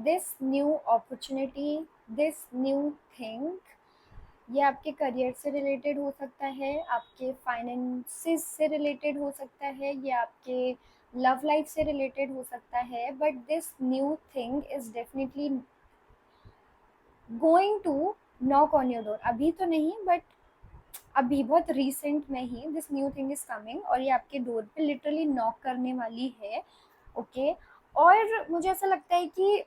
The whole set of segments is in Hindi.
This new opportunity, this new thing, ये आपके करियर से रिलेटेड हो सकता है, आपके फाइनेंसिस से रिलेटेड हो सकता है, ये आपके लव लाइफ से रिलेटेड हो सकता है, but this new thing is definitely going to knock on your door. अभी तो नहीं, बट अभी बहुत रिसेंट में ही this new thing is coming और ये आपके डोर पे लिटरली नॉक करने वाली है। ओके और मुझे ऐसा लगता है कि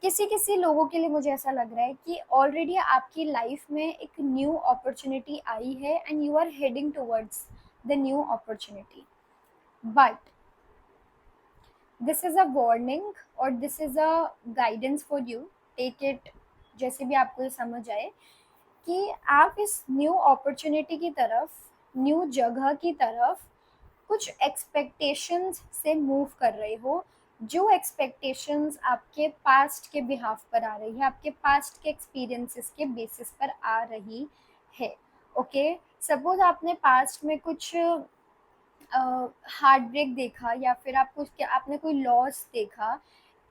किसी किसी लोगों के लिए मुझे ऐसा लग रहा है कि ऑलरेडी आपकी लाइफ में एक न्यू अपॉर्चुनिटी आई है and you are heading towards the new opportunity, but this is a warning और this is a guidance for you. Take it जैसे भी आपको ये समझ आए कि आप इस न्यू अपॉर्चुनिटी की तरफ, न्यू जगह की तरफ कुछ एक्सपेक्टेशंस से मूव कर रहे हो, जो एक्सपेक्टेशंस आपके पास्ट के बिहाफ पर आ रही है, आपके पास्ट के एक्सपीरियंसेस के बेसिस पर आ रही है। ओके सपोज आपने पास्ट में कुछ हार्ट ब्रेक देखा या फिर आपने कोई लॉस देखा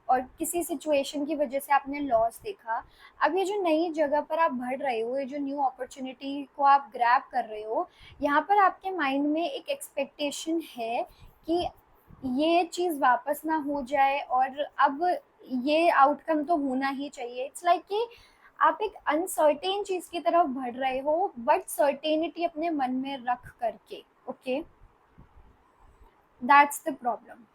और किसी सिचुएशन की वजह से आपने लॉस देखा। अब ये जो नई जगह पर आप बढ़ रहे हो, ये जो न्यू अपॉर्चुनिटी को आप ग्रैब कर रहे हो, यहाँ पर आपके माइंड में एक एक्सपेक्टेशन है कि ये चीज़ वापस ना हो जाए और अब ये आउटकम तो होना ही चाहिए। इट्स लाइक कि आप एक अनसर्टेन चीज़ की तरफ बढ़ रहे हो बट सर्टेनिटी अपने मन में रख करके। Okay that's the problem.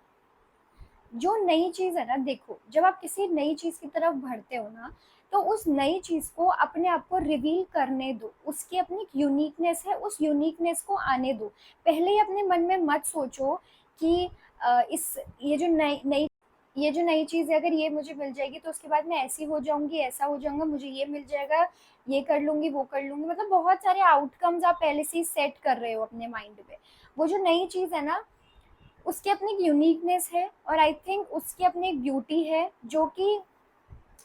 जो नई चीज़ है ना, देखो जब आप किसी नई चीज़ की तरफ बढ़ते हो ना, तो उस नई चीज़ को अपने आप को रिवील करने दो, उसकी अपनी एक यूनिकनेस है, उस यूनिकनेस को आने दो। पहले ही अपने मन में मत सोचो कि इस ये जो नई चीज़ है, अगर ये मुझे मिल जाएगी तो उसके बाद मैं ऐसी हो जाऊंगी, ऐसा हो जाऊंगा, मुझे ये मिल जाएगा, ये कर लूंगी, वो कर लूंगी, मतलब बहुत सारे आउटकम्स आप पहले से ही सेट कर रहे हो अपने माइंड में। वो जो नई चीज़ है ना, उसकी अपनी एक यूनिकनेस है और आई थिंक उसकी अपनी एक ब्यूटी है जो कि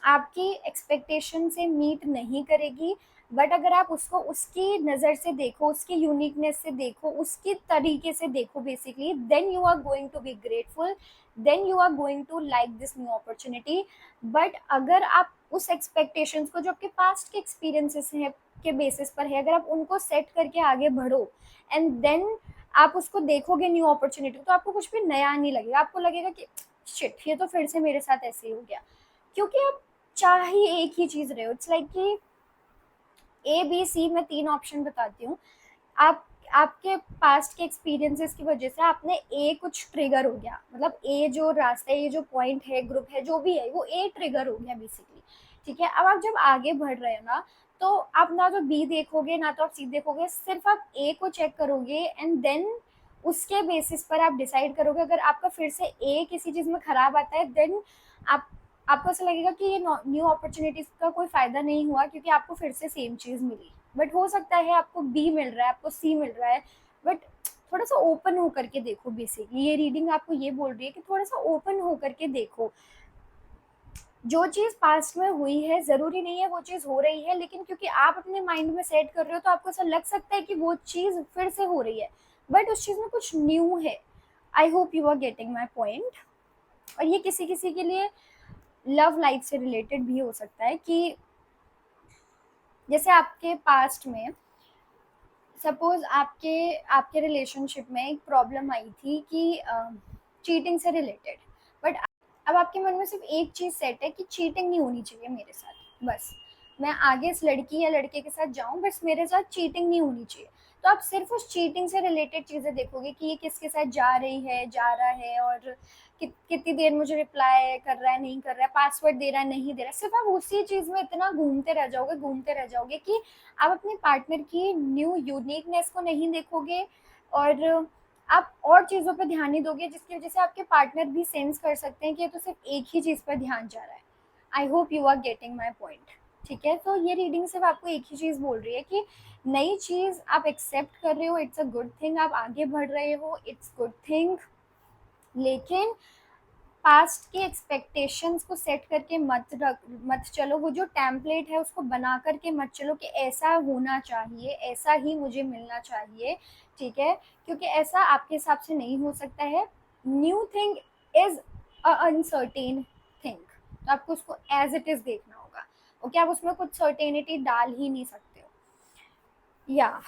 आपकी एक्सपेक्टेशन से मीट नहीं करेगी। बट अगर आप उसको उसकी नज़र से देखो, उसकी यूनिकनेस से देखो, उसकी तरीके से देखो basically, then you are going to be grateful, then you are going to like this new opportunity. But अगर आप उस एक्सपेक्टेशंस को जो आपके पास्ट के एक्सपीरियंसेस हैं के बेसिस पर है, अगर आप उनको सेट करके आगे बढ़ो एंड देन आप उसको देखोगे न्यू अपॉर्चुनिटी, तो आपको कुछ भी नया नहीं लगेगा। आपको लगेगा कि शिट, ये तो फिर से मेरे साथ ऐसे ही हो गया, क्योंकि आप चाह ही एक ही चीज रहे हो। इट्स लाइक कि ए बी सी, मैं तीन ऑप्शन बताती हूँ। आप आपके पास्ट के एक्सपीरियंसेस की वजह से आपने ए कुछ ट्रिगर हो गया, मतलब ए जो रास्ता है, ये जो पॉइंट है, ग्रुप है, जो भी है, वो ए ट्रिगर हो गया बेसिकली। ठीक है, अब आप जब आगे बढ़ रहे हो ना, तो आप ना तो बी देखोगे ना तो आप सी देखोगे, सिर्फ आप ए को चेक करोगे एंड देन उसके बेसिस पर आप डिसाइड करोगे। अगर आपका फिर से ए किसी चीज़ में खराब आता है, देन आप आपको ऐसा लगेगा कि ये न्यू अपॉर्चुनिटीज का कोई फायदा नहीं हुआ क्योंकि आपको फिर से सेम चीज़ मिली। बट हो सकता है आपको बी मिल रहा है, आपको सी मिल रहा है, बट थोड़ा सा ओपन होकर के देखो। बेसिकली ये रीडिंग आपको ये बोल रही है कि थोड़ा सा ओपन होकर के देखो। जो चीज़ पास्ट में हुई है ज़रूरी नहीं है वो चीज़ हो रही है, लेकिन क्योंकि आप अपने माइंड में सेट कर रहे हो तो आपको ऐसा लग सकता है कि वो चीज़ फिर से हो रही है, बट उस चीज़ में कुछ न्यू है। I hope you are getting my point. और ये किसी किसी के लिए लव लाइफ से रिलेटेड भी हो सकता है कि जैसे आपके पास्ट में सपोज आपके आपके रिलेशनशिप में एक प्रॉब्लम आई थी कि चीटिंग से रिलेटेड, बट अब आपके मन में सिर्फ एक चीज़ सेट है कि चीटिंग नहीं होनी चाहिए मेरे साथ, बस मैं आगे इस लड़की या लड़के के साथ जाऊं, बस मेरे साथ चीटिंग नहीं होनी चाहिए। तो आप सिर्फ उस चीटिंग से रिलेटेड चीज़ें देखोगे कि ये किसके साथ जा रही है, जा रहा है, और कितनी देर मुझे रिप्लाई कर रहा है, नहीं कर रहा है, पासवर्ड दे रहा है, नहीं दे रहा है। सिर्फ आप उसी चीज़ में इतना घूमते रह जाओगे कि आप अपने पार्टनर की न्यू यूनिकनेस को नहीं देखोगे और आप और चीज़ों पर ध्यान नहीं दोगे, जिसकी वजह से आपके पार्टनर भी सेंस कर सकते हैं कि ये तो सिर्फ एक ही चीज़ पर ध्यान जा रहा है। I hope you are getting my point. ठीक है, तो ये रीडिंग सिर्फ आपको एक ही चीज़ बोल रही है कि नई चीज़ आप एक्सेप्ट कर रहे हो, इट्स अ गुड थिंग, आप आगे बढ़ रहे हो, इट्स गुड थिंग, लेकिन पास्ट के एक्सपेक्टेशंस को सेट करके मत चलो। वो जो टेम्पलेट है उसको बना करके मत चलो कि ऐसा होना चाहिए, ऐसा ही मुझे मिलना चाहिए। ठीक है, क्योंकि ऐसा आपके हिसाब से नहीं हो सकता है। New thing is uncertain thing, तो आपको उसको एज इट इज देखना होगा। ओके, आप उसमें कुछ सर्टेनिटी डाल ही नहीं सकते हो। या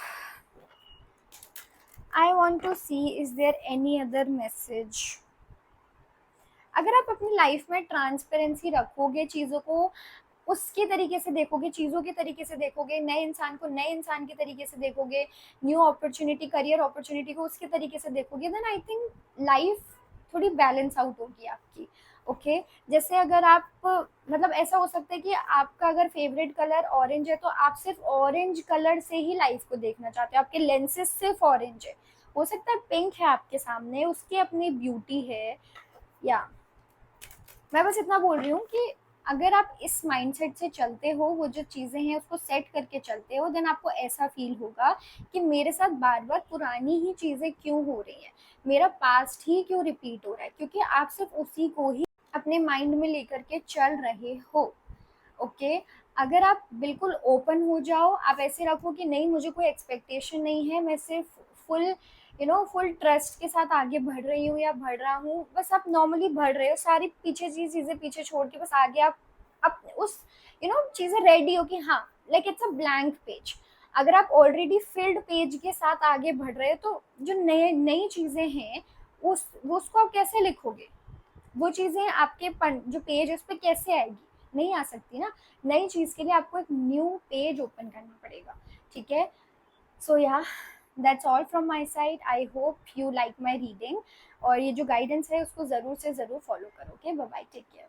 I want to see is there any other message. अगर आप अपनी लाइफ में ट्रांसपेरेंसी रखोगे, चीज़ों को उसके तरीके से देखोगे, चीज़ों के तरीके से देखोगे, नए इंसान को नए इंसान के तरीके से देखोगे, न्यू अपॉर्चुनिटी, करियर अपॉर्चुनिटी को उसके तरीके से देखोगे, देन आई थिंक लाइफ थोड़ी बैलेंस आउट होगी आपकी। ओके जैसे अगर आप, मतलब ऐसा हो सकता है कि आपका अगर फेवरेट कलर ऑरेंज है तो आप सिर्फ ऑरेंज कलर से ही लाइफ को देखना चाहते हो, आपके लेंसेज सिर्फ ऑरेंज है। हो सकता है पिंक है आपके सामने, उसकी अपनी ब्यूटी है। या मैं बस इतना बोल रही हूँ कि अगर आप इस माइंडसेट से चलते हो, वो जो चीज़ें हैं उसको सेट करके चलते हो, देन आपको ऐसा फील होगा कि मेरे साथ बार बार पुरानी ही चीज़ें क्यों हो रही हैं, मेरा पास्ट ही क्यों रिपीट हो रहा है, क्योंकि आप सिर्फ उसी को ही अपने माइंड में लेकर के चल रहे हो। ओके अगर आप बिल्कुल ओपन हो जाओ, आप ऐसे रखो कि नहीं मुझे कोई एक्सपेक्टेशन नहीं है, मैं सिर्फ फुल फुल ट्रस्ट के साथ आगे बढ़ रही हूँ या बढ़ रहा हूँ, बस आप नॉर्मली बढ़ रहे हो, सारी पीछे चीज़ें पीछे छोड़ के बस आगे आप उस चीज़ें रेडी हो कि हाँ, like it's a blank page. अगर आप ऑलरेडी फिल्ड पेज के साथ आगे बढ़ रहे हो तो जो नए नई चीज़ें हैं उसको आप कैसे लिखोगे, वो चीज़ें आपके जो पेज है उस पर कैसे आएगी, नहीं आ सकती ना। नई चीज़ के लिए आपको एक न्यू पेज ओपन करना पड़ेगा। ठीक है, सो या that's all from my side. I hope you like my reading, और ये जो गाइडेंस है उसको ज़रूर से ज़रूर फॉलो करो। Okay bye bye, take care.